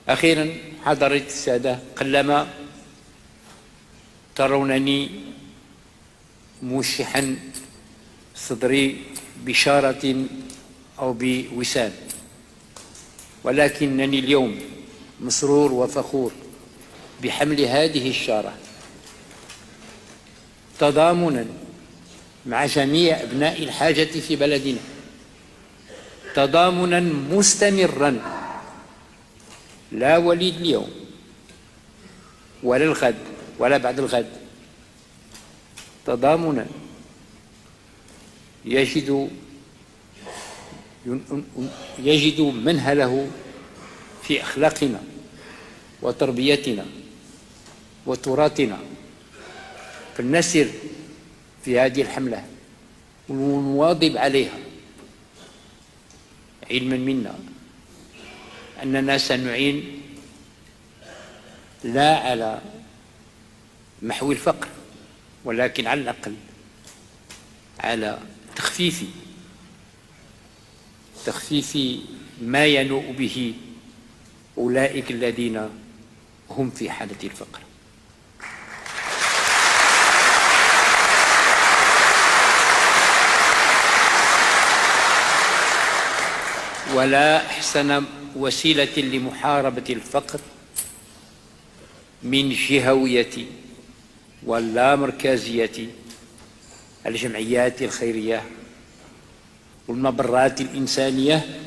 أخيرا حضرة السادة، قلما ترونني موشحا صدري بشارة أو بوسام، ولكنني اليوم مسرور وفخور بحمل هذه الشارة تضامنا مع جميع أبناء الحاجة في بلدنا، تضامنا مستمرا لا وليد اليوم ولا الغد ولا بعد الغد، تضامنا يجد منهله في أخلاقنا وتربيتنا وتراثنا. فلنسر في هذه الحملة ونواظب عليها، علما منا أننا سنعين لا على محو الفقر، ولكن على الأقل على تخفيف ما ينوء به أولئك الذين هم في حالة الفقر. ولا أحسن وسيلة لمحاربة الفقر من جهوية ولا مركزية الجمعيات الخيرية والمبرات الإنسانية